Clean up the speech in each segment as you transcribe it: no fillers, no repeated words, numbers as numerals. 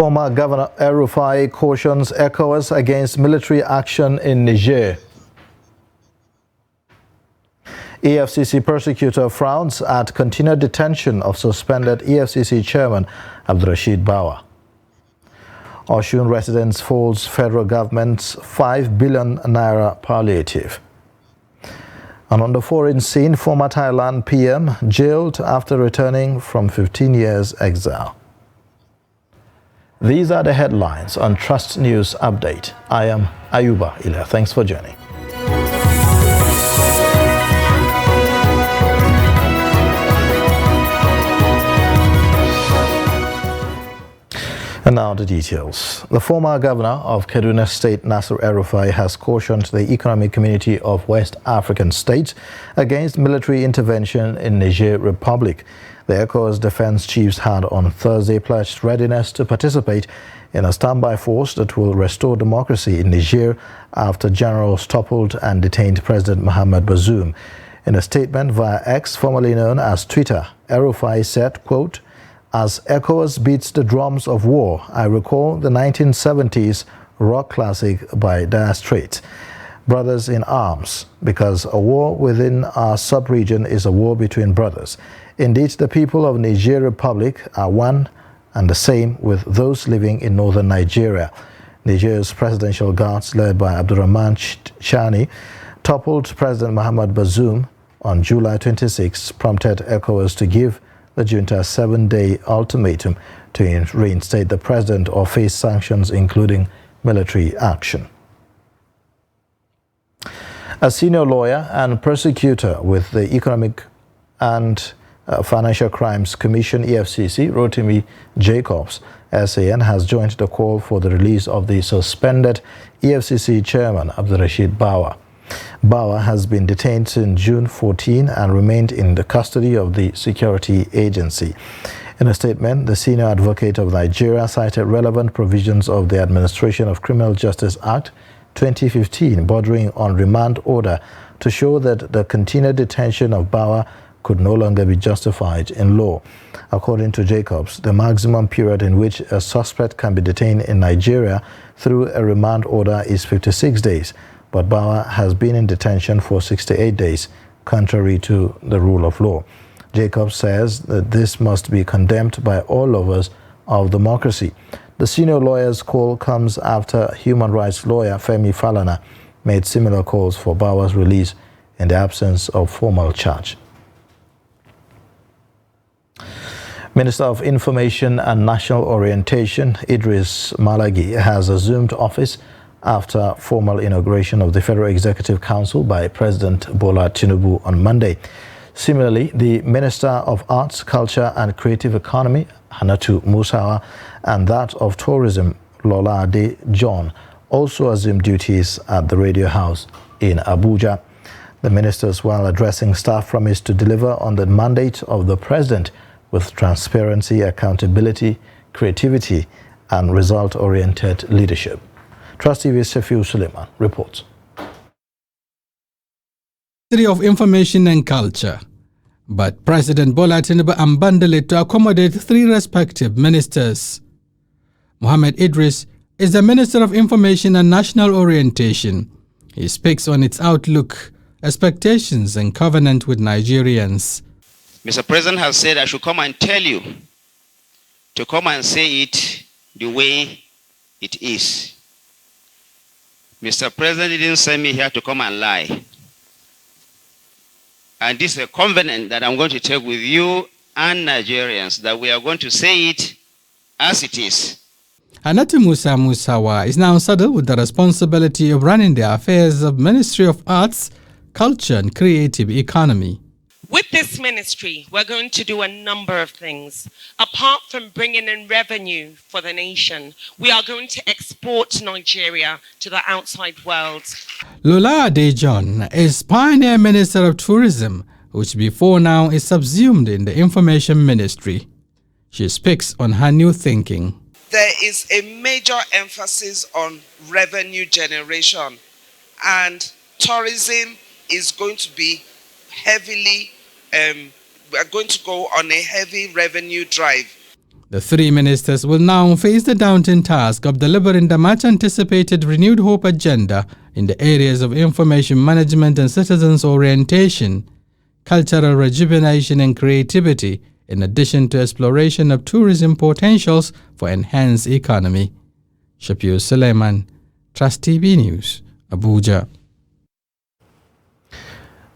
Former Governor El-Rufai cautions ECOWAS against military action in Niger. EFCC prosecutor frowns at continued detention of suspended EFCC chairman Abdurrashid Bawa. Osun residents falls federal government's 5 billion naira palliative. And on the foreign scene, former Thailand PM jailed after returning from 15 years exile. These are the headlines on Trust News Update. I am Ayuba Ila. Thanks for joining. And now the details. The former governor of Kano State, Nasir El-Rufai, has cautioned the economic community of West African states against military intervention in Niger Republic. The ECOWAS defense chiefs had on Thursday pledged readiness to participate in a standby force that will restore democracy in Niger after generals toppled and detained President Mohamed Bazoum. In a statement via X, formerly known as Twitter, El-Rufai said, quote, "As ECOWAS beats the drums of war, I recall the 1970s rock classic by Dire Straits, Brothers in Arms, because a war within our sub-region is a war between brothers. Indeed, the people of Niger Republic are one and the same with those living in northern Nigeria." Niger's presidential guards, led by Abdurrahman Chani, toppled President Mohamed Bazoum on July 26, prompted ECOWAS to give the junta a 7-day ultimatum to reinstate the president or face sanctions, including military action. A senior lawyer and prosecutor with the Economic and Financial Crimes Commission, EFCC, Rotimi Jacobs, SAN, has joined the call for the release of the suspended EFCC chairman, Abdurrashid Bawa. Bawa has been detained since June 14 and remained in the custody of the security agency. In a statement, the senior advocate of Nigeria cited relevant provisions of the Administration of Criminal Justice Act 2015 bordering on remand order to show that the continued detention of Bawa could no longer be justified in law. According to Jacobs, the maximum period in which a suspect can be detained in Nigeria through a remand order is 56 days, but Bawa has been in detention for 68 days, contrary to the rule of law. Jacobs says that this must be condemned by all lovers of democracy. The senior lawyer's call comes after human rights lawyer Femi Falana made similar calls for Bawa's release in the absence of formal charge. Minister of Information and National Orientation Idris Malagi has assumed office after formal inauguration of the Federal Executive Council by President Bola Tinubu on Monday. Similarly, the Minister of Arts, Culture and Creative Economy, Hannatu Musawa, and that of Tourism, Lola Ade John, also assumed duties at the Radio House in Abuja. The ministers, while addressing staff, promised to deliver on the mandate of the President with transparency, accountability, creativity, and result-oriented leadership. Trust TV's Shafiu Suleiman reports. Ministry of Information and Culture, but President Bola Tinubu unbundled it to accommodate 3 respective ministers. Mohammed Idris is the Minister of Information and National Orientation. He speaks on its outlook, expectations, and covenant with Nigerians. Mr. President has said I should come and tell you to come and say it the way it is. Mr. President didn't send me here to come and lie. And this is a covenant that I'm going to take with you and Nigerians, that we are going to say it as it is. Hannatu Musawa is now saddled with the responsibility of running the affairs of Ministry of Arts, Culture and Creative Economy. With this ministry, we're going to do a number of things. Apart from bringing in revenue for the nation, we are going to export Nigeria to the outside world. Lola Ade John is Pioneer Minister of Tourism, which before now is subsumed in the Information Ministry. She speaks on her new thinking. There is a major emphasis on revenue generation, and tourism is going to be heavily we are going to go on a heavy revenue drive. The three ministers will now face the daunting task of delivering the much-anticipated renewed hope agenda in the areas of information management and citizens' orientation, cultural rejuvenation and creativity, in addition to exploration of tourism potentials for enhanced economy. Shapir Suleiman, Trust TV News, Abuja.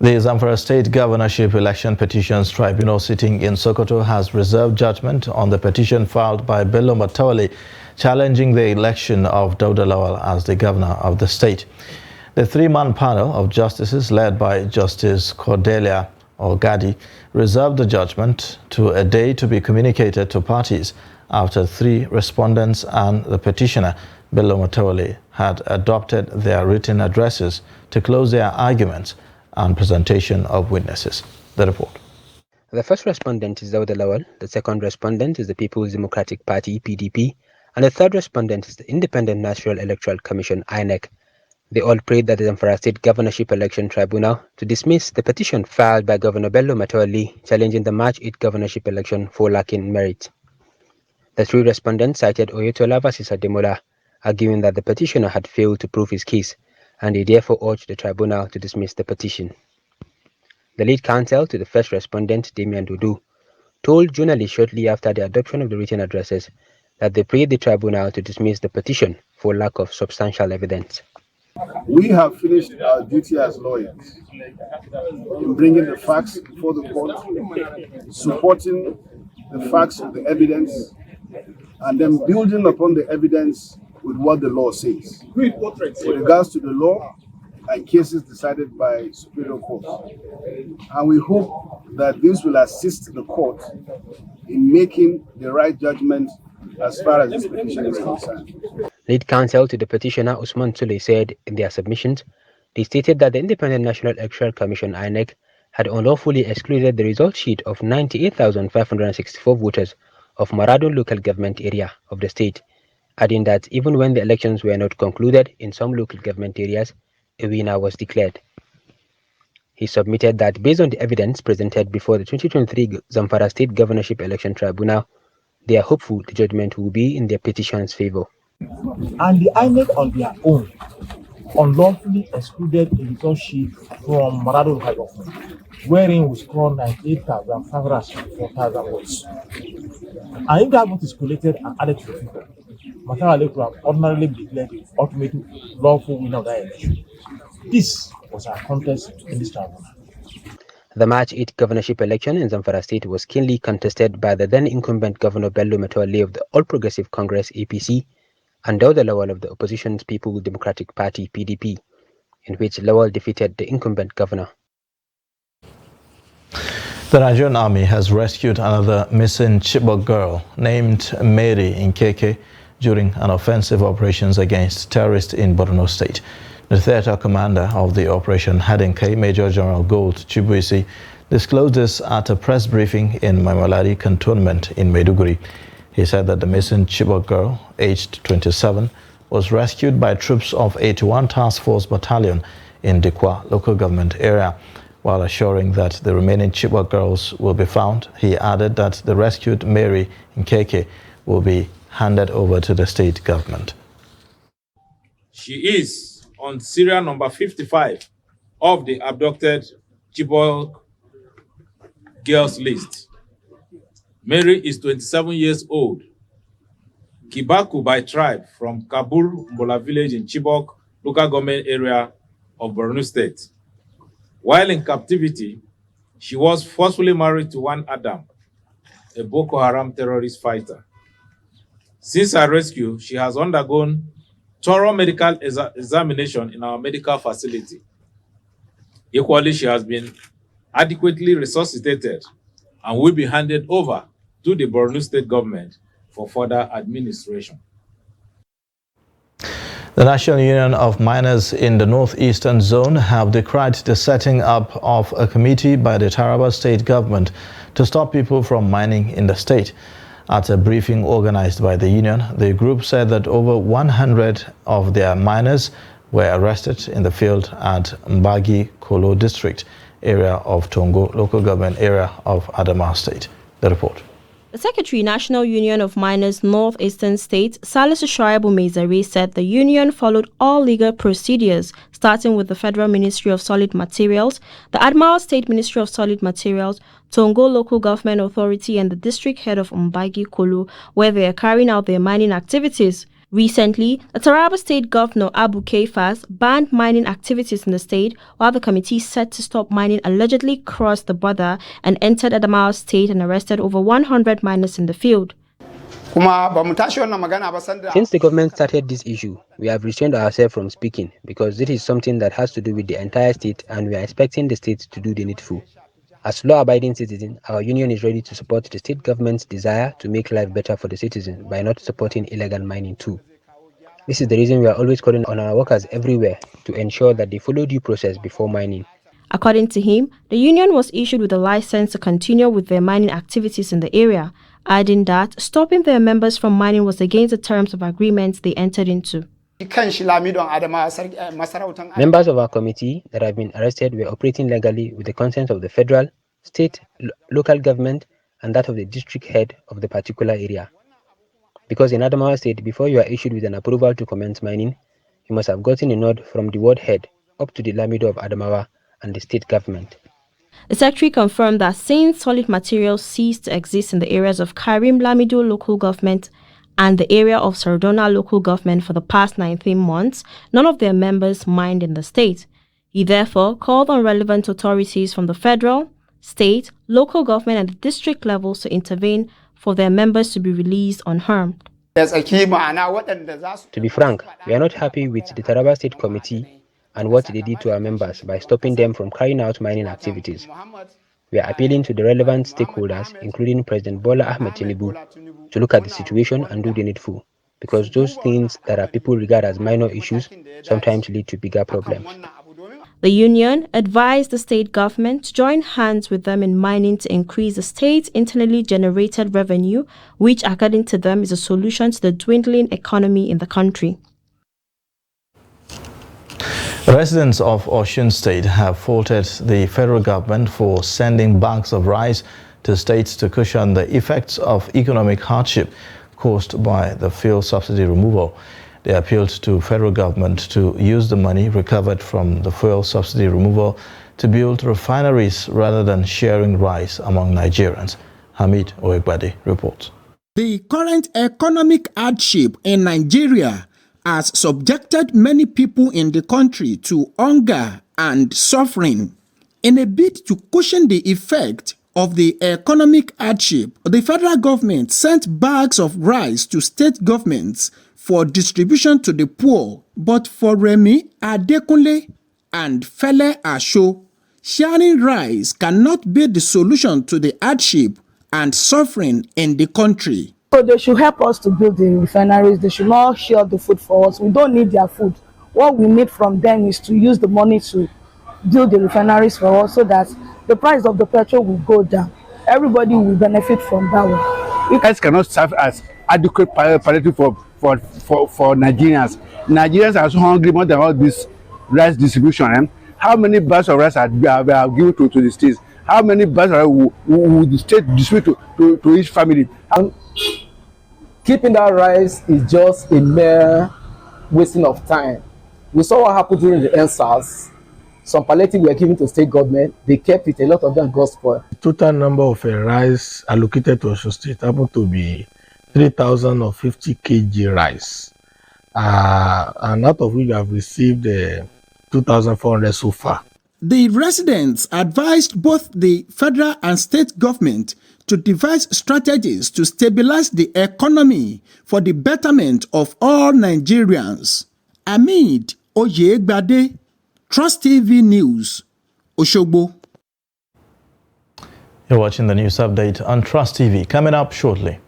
The Zamfara State Governorship Election Petitions Tribunal sitting in Sokoto has reserved judgment on the petition filed by Bello Matawali challenging the election of Dauda Lawal as the governor of the state. The three-man panel of justices led by Justice Cordelia Ogadi reserved the judgment to a day to be communicated to parties after three respondents and the petitioner, Bello Matawali, had adopted their written addresses to close their arguments and presentation of witnesses. The report. The first respondent is Dauda Lawal, the second respondent is the People's Democratic Party (PDP), and the third respondent is the Independent National Electoral Commission (INEC). They all prayed that the Zamfara State Governorship Election Tribunal to dismiss the petition filed by Governor Bello Matawali challenging the March 8 governorship election for lacking merit. The three respondents cited Oyo vs. Ademola, arguing that the petitioner had failed to prove his case, and they therefore urged the tribunal to dismiss the petition. The lead counsel to the first respondent, Damian Dudu, told journalists shortly after the adoption of the written addresses that they prayed the tribunal to dismiss the petition for lack of substantial evidence. We have finished our duty as lawyers in bringing the facts before the court, supporting the facts of the evidence, and then building upon the evidence with what the law says with regards to the law and cases decided by superior courts. And we hope that this will assist the court in making the right judgment as far as this petition is concerned. Lead counsel to the petitioner, Usman Sule, said in their submissions, they stated that the Independent National Electoral Commission (INEC) had unlawfully excluded the result sheet of 98,564 voters of Maradun local government area of the state, adding that even when the elections were not concluded in some local government areas, a winner was declared. He submitted that based on the evidence presented before the 2023 Zamfara State Governorship Election Tribunal, they are hopeful the judgment will be in their petition's favor. And the INEC on their own unlawfully excluded a result sheet from Maradun local government, wherein we scored 98,564 votes. And if that vote is collected and added to the figure, Matawali could have ordinarily declared the ultimate lawful winner of that election. This was our contest in this tribunal. The March 8 governorship election in Zamfara State was keenly contested by the then incumbent Governor Bello Matawali of the All Progressive Congress (APC) and Dauda Lawal of the opposition's People's Democratic Party (PDP), in which Lawal defeated the incumbent governor. The Nigerian Army has rescued another missing Chibok girl named Mary Nkeke during an offensive operations against terrorists in Kano State. The theater commander of the operation, Hadinke, Major General Gold Chibuisi, disclosed this at a press briefing in Mamalari Cantonment in Maiduguri. He said that the missing Chibok girl, aged 27, was rescued by troops of 81 Task Force Battalion in Dikwa local government area. While assuring that the remaining Chibok girls will be found, he added that the rescued Mary Nkeke will be handed over to the state government. She is on serial number 55 of the abducted Chibok girls list. Mary is 27 years old, Kibaku by tribe, from Kabul Mbola village in Chibok local government area of Borno State. While in captivity, she was forcefully married to one Adam, a Boko Haram terrorist fighter. Since her rescue, she has undergone thorough medical examination in our medical facility. Equally, she has been adequately resuscitated and will be handed over to the Borno State government for further administration. The National Union of Miners in the Northeastern Zone have decried the setting up of a committee by the Taraba State Government to stop people from mining in the state. At a briefing organized by the union, the group said that over 100 of their miners were arrested in the field at Mbagi Kolo district area of Tongo local government area of Adamawa State. The report. The Secretary, National Union of Miners Northeastern State, Salisu Shaibu Mezari, said the union followed all legal procedures, starting with the Federal Ministry of Solid Materials, the Adamawa State Ministry of Solid Materials, Tongo Local Government Authority, and the district head of Mbagi Kolu, where they are carrying out their mining activities. Recently, the Taraba State Governor Abu Keifas banned mining activities in the state, while the committee set to stop mining allegedly crossed the border and entered Adamawa State and arrested over 100 miners in the field. Since the government started this issue, we have restrained ourselves from speaking because this is something that has to do with the entire state, and we are expecting the state to do the needful. As law-abiding citizens, our union is ready to support the state government's desire to make life better for the citizens by not supporting illegal mining too. This is the reason we are always calling on our workers everywhere to ensure that they follow due process before mining. According to him, the union was issued with a license to continue with their mining activities in the area, adding that stopping their members from mining was against the terms of agreements they entered into. Members of our committee that have been arrested were operating legally with the consent of the federal, state, local government, and that of the district head of the particular area. Because in Adamawa State, before you are issued with an approval to commence mining, you must have gotten a nod from the ward head up to the Lamido of Adamawa and the state government. The secretary confirmed that since solid materials ceased to exist in the areas of Karim Lamido local government and the area of Sardona local government for the past 19 months, none of their members mined in the state. He therefore called on relevant authorities from the federal, state, local government and the district levels to intervene for their members to be released unharmed. To be frank, we are not happy with the Taraba State Committee and what they did to our members by stopping them from carrying out mining activities. We are appealing to the relevant stakeholders, including President Bola Ahmed Tinubu, to look at the situation and do the needful, because those things that our people regard as minor issues sometimes lead to bigger problems. The union advised the state government to join hands with them in mining to increase the state's internally generated revenue, which, according to them, is a solution to the dwindling economy in the country. Residents of Oyo State have faulted the federal government for sending bags of rice to states to cushion the effects of economic hardship caused by the fuel subsidy removal. They appealed to federal government to use the money recovered from the fuel subsidy removal to build refineries rather than sharing rice among Nigerians. Hamid Oyegbade reports. The current economic hardship in Nigeria has subjected many people in the country to hunger and suffering. In a bid to cushion the effect of the economic hardship, the federal government sent bags of rice to state governments for distribution to the poor. But for Remi Adekunle and Fele Asho, sharing rice cannot be the solution to the hardship and suffering in the country. So they should help us to build the refineries. They should not share the food for us. We don't need their food. What we need from them is to use the money to build the refineries for us so that the price of the petrol will go down. Everybody will benefit from that one. Rice cannot serve as adequate palliative for Nigerians. Nigerians are so hungry more than all this rice distribution. How many bags of rice are given to the states? How many bags of rice will the state distribute to each family? Keeping that rice is just a mere wasting of time. We saw what happened during the NSAS. Some palliatives were given to state government. They kept it. A lot of them got spoiled. The total number of rice allocated to Oyo State happened to be 3,050 kg rice. And out of which we have received 2,400 so far. The residents advised both the federal and state government to devise strategies to stabilize the economy for the betterment of all Nigerians. Hamid Oyegbade, Trust TV News, Oshogbo. You're watching the news update on Trust TV. Coming up shortly,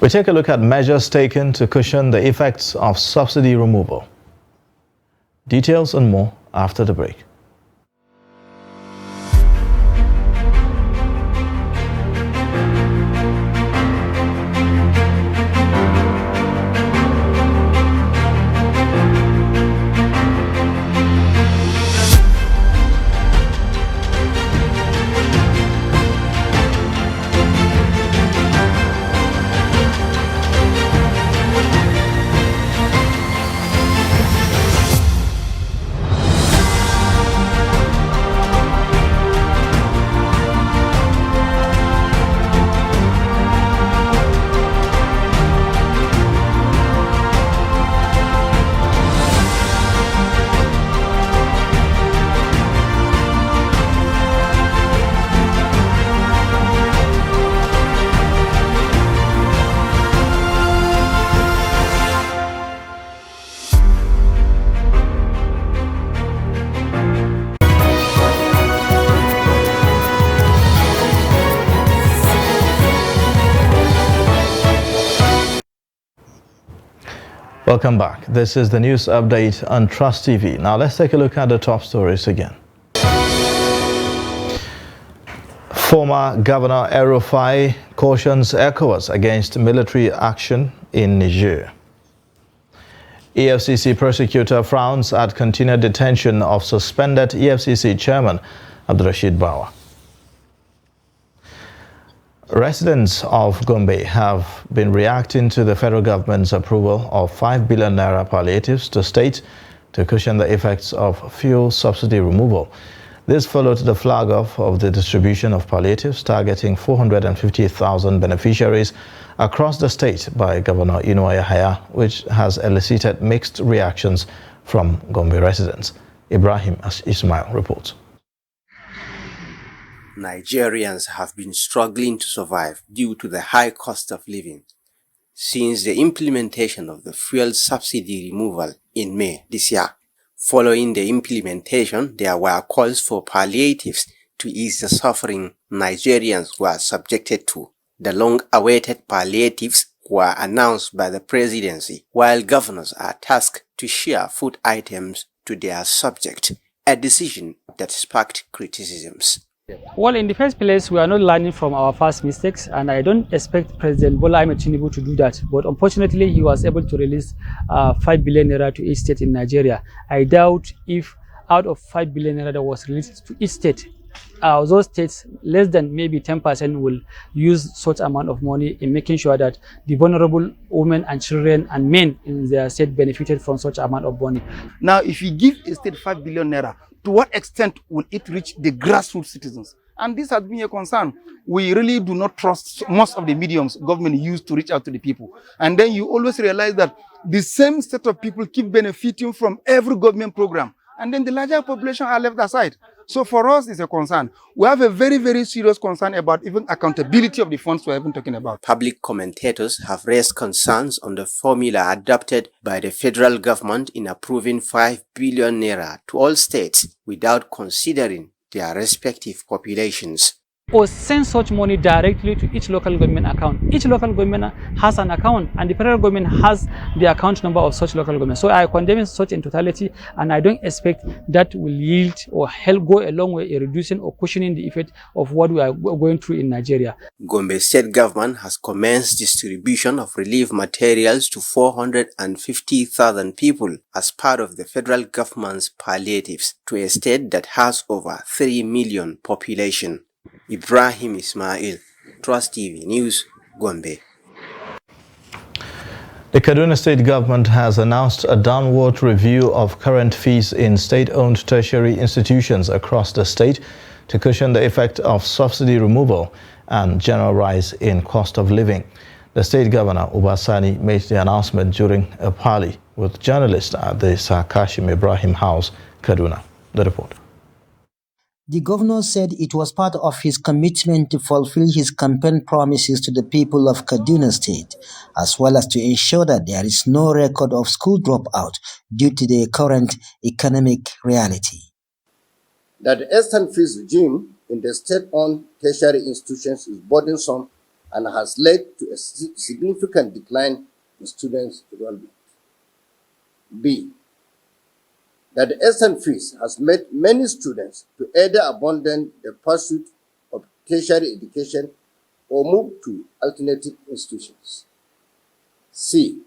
we take a look at measures taken to cushion the effects of subsidy removal. Details and more after the break. Welcome back. This is the news update on Trust TV. Now let's take a look at the top stories again. Former Governor El-Rufai cautions ECOWAS against military action in Niger. EFCC prosecutor frowns at continued detention of suspended EFCC chairman Abdurrashid Bawa. Residents of Gombe have been reacting to the federal government's approval of 5 billion naira palliatives to state to cushion the effects of fuel subsidy removal. This followed the flag-off of the distribution of palliatives targeting 450,000 beneficiaries across the state by Governor Inuwa Yahaya, which has elicited mixed reactions from Gombe residents. Ibrahim Ismail reports. Nigerians have been struggling to survive due to the high cost of living since the implementation of the fuel subsidy removal in May this year. Following the implementation, there were calls for palliatives to ease the suffering Nigerians were subjected to. The long-awaited palliatives were announced by the presidency, while governors are tasked to share food items to their subject, a decision that sparked criticisms. Well, in the first place, we are not learning from our past mistakes, and I don't expect President Bola Ahmed Tinubu to do that. But unfortunately, he was able to release 5 billion naira to each state in Nigeria. I doubt if out of 5 billion naira that was released to each state, those states, less than maybe 10% will use such amount of money in making sure that the vulnerable women and children and men in their state benefited from such amount of money. Now, if you give a state 5 billion naira, to what extent will it reach the grassroots citizens? And this has been a concern. We really do not trust most of the mediums government use to reach out to the people. And then you always realize that the same set of people keep benefiting from every government program. And then the larger population are left aside. So for us, it's a concern. We have a very, very serious concern about even accountability of the funds we're even talking about. Public commentators have raised concerns on the formula adopted by the federal government in approving 5 billion naira to all states without considering their respective populations. Or send such money directly to each local government account. Each local government has an account, and the federal government has the account number of such local government. So I condemn such in totality, and I don't expect that will yield or help go a long way in reducing or cushioning the effect of what we are going through in Nigeria. Gombe State Government has commenced distribution of relief materials to 450,000 people as part of the federal government's palliatives to a state that has over 3 million population. Ibrahim Ismail, Trust TV News, Gombe. The Kano State Government has announced a downward review of current fees in state-owned tertiary institutions across the state to cushion the effect of subsidy removal and general rise in cost of living. The state governor, Ubasani, made the announcement during a parley with journalists at the Sir Kashim Ibrahim House, Kaduna. The report. The governor said it was part of his commitment to fulfill his campaign promises to the people of Kaduna State, as well as to ensure that there is no record of school dropout due to the current economic reality. That the instant fees regime in the state-owned tertiary institutions is burdensome and has led to a significant decline in students' enrollment. B. That the instant fees has made many students to either abandon the pursuit of tertiary education or move to alternative institutions. C.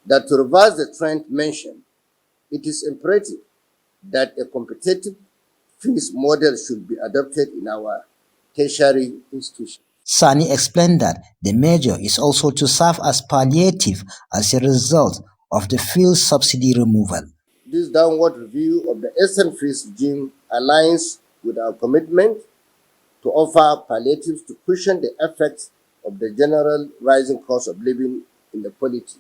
That to reverse the trend mentioned, it is imperative that a competitive fees model should be adopted in our tertiary institutions. Sani explained that the measure is also to serve as palliative as a result of the fuel subsidy removal. This downward review of the instant fees regime aligns with our commitment to offer palliatives to cushion the effects of the general rising cost of living in the polity,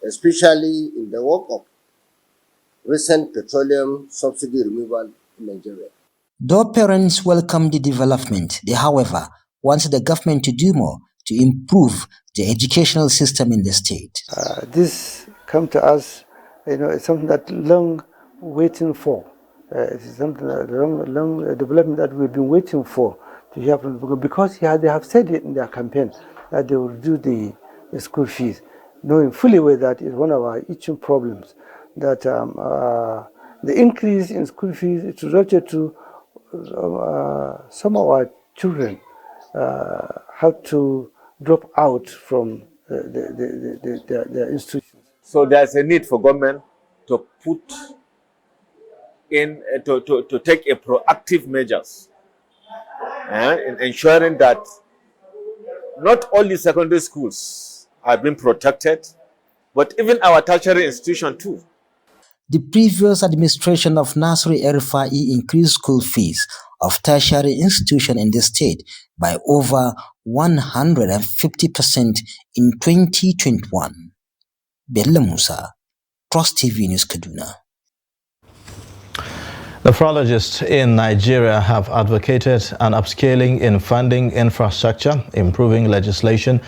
especially in the wake of recent petroleum subsidy removal in Nigeria. Though parents welcome the development, they, however, want the government to do more to improve the educational system in the state. This come to us, it's something that long waiting for. It's something that long development that we've been waiting for to happen, because they have said it in their campaign that they will do the school fees. knowing fully well that is one of our itching problems, that the increase in school fees it resulted to some of our children have to drop out from their institutions. So there's a need for government to put in, to take a proactive measures in ensuring that not only secondary schools are being protected, but even our tertiary institution too. The previous administration of Nasir El-Rufai increased school fees of tertiary institutions in the state by over 150% in 2021. Bello Musa, Trust TV News, Kaduna. Nephrologists in Nigeria have advocated an upscaling in funding infrastructure, improving legislation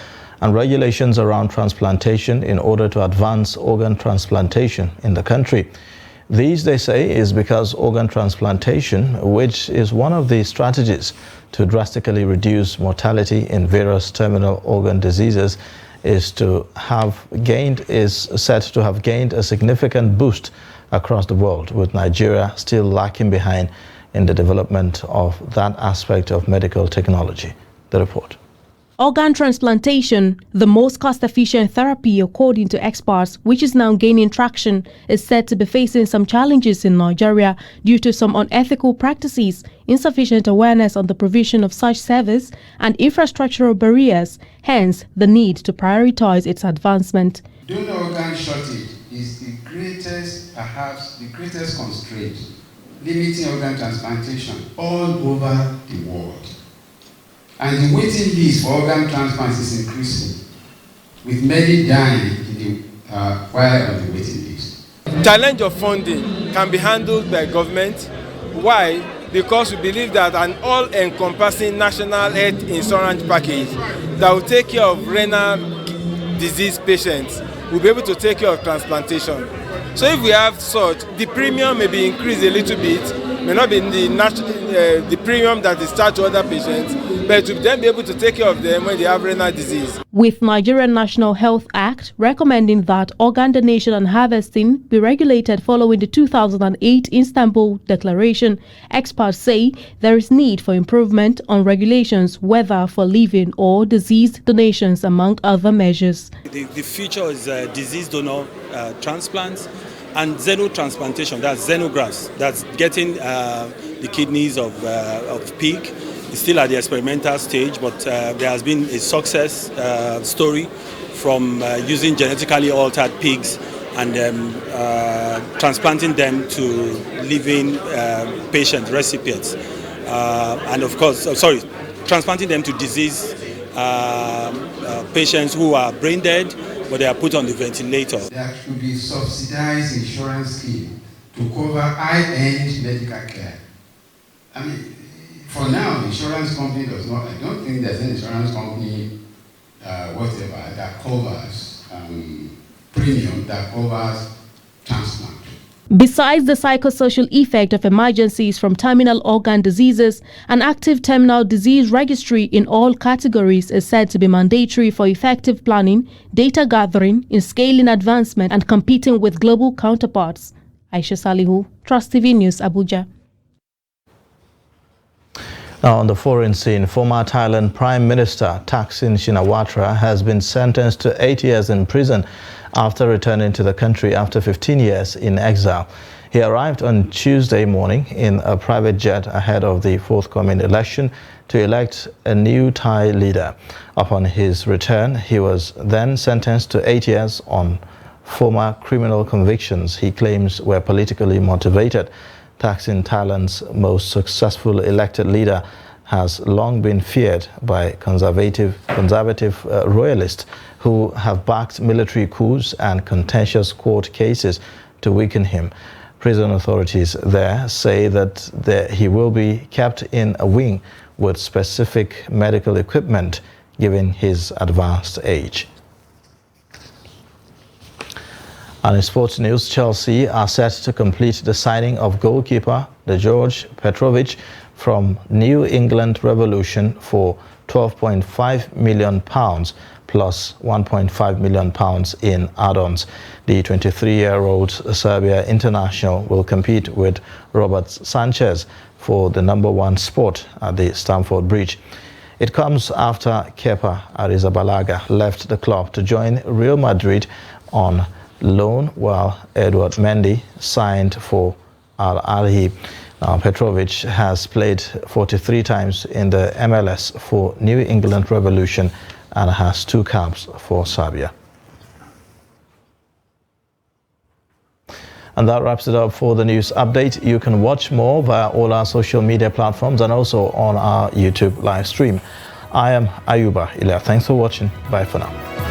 and regulations around transplantation in order to advance organ transplantation in the country. This, they say, is because organ transplantation, which is one of the strategies to drastically reduce mortality in various terminal organ diseases, is said to have gained a significant boost across the world, with Nigeria still lacking behind in the development of that aspect of medical technology. The report. Organ transplantation, the most cost-efficient therapy according to experts, which is now gaining traction, is said to be facing some challenges in Nigeria due to some unethical practices, insufficient awareness on the provision of such service, and infrastructural barriers, hence the need to prioritize its advancement. Donor organ shortage is the greatest, perhaps the greatest constraint limiting organ transplantation all over the world. And the waiting list for organ transplants is increasing, with many dying while on the waiting list. Challenge of funding can be handled by government. Why? Because we believe that an all-encompassing national health insurance package that will take care of renal disease patients will be able to take care of transplantation. So if we have such, the premium may be increased a little bit, may not be in the premium that is charged to other patients, but to then be able to take care of them when they have renal disease. With Nigerian National Health Act recommending that organ donation and harvesting be regulated following the 2008 Istanbul Declaration, experts say there is need for improvement on regulations, whether for living or diseased donations, among other measures. The future is disease donor transplants and xenotransplantation, that's xenografts, that's getting the kidneys of pig. It's still at the experimental stage, but there has been a success story from using genetically altered pigs and transplanting them to living patient recipients. And of course, transplanting them to diseased patients who are brain dead, but they are put on the ventilator. There should be subsidized insurance scheme to cover high-end medical care. I mean, for now, the insurance company does not, I don't think there's an insurance company, whatever, that covers premium, that covers transplant. Besides the psychosocial effect of emergencies from terminal organ diseases, an active terminal disease registry in all categories is said to be mandatory for effective planning, data gathering, in scaling advancement, and competing with global counterparts. Aisha Salihu, Trust TV News, Abuja. Now, on the foreign scene, former Thailand Prime Minister Thaksin Shinawatra has been sentenced to 8 years in prison after returning to the country after 15 years in exile. He arrived on Tuesday morning in a private jet ahead of the forthcoming election to elect a new Thai leader. Upon his return, he was then sentenced to 8 years on former criminal convictions he claims were politically motivated. Thaksin, Thailand's most successful elected leader, has long been feared by conservative royalists who have backed military coups and contentious court cases to weaken him. Prison authorities there say that he will be kept in a wing with specific medical equipment given his advanced age. And in sports news, Chelsea are set to complete the signing of goalkeeper George Petrovic from New England Revolution for £12.5 million plus £1.5 million in add-ons. The 23-year-old Serbia international will compete with Robert Sanchez for the #1 spot at the Stamford Bridge. It comes after Kepa Arrizabalaga left the club to join Real Madrid on loan, while Edward Mendy signed for Al Ahly. Now, Petrovic has played 43 times in the MLS for New England Revolution and has 2 caps for Serbia. And that wraps it up for the news update. You can watch more via all our social media platforms and also on our YouTube live stream. I am Ayuba Ilya. Thanks for watching. Bye for now.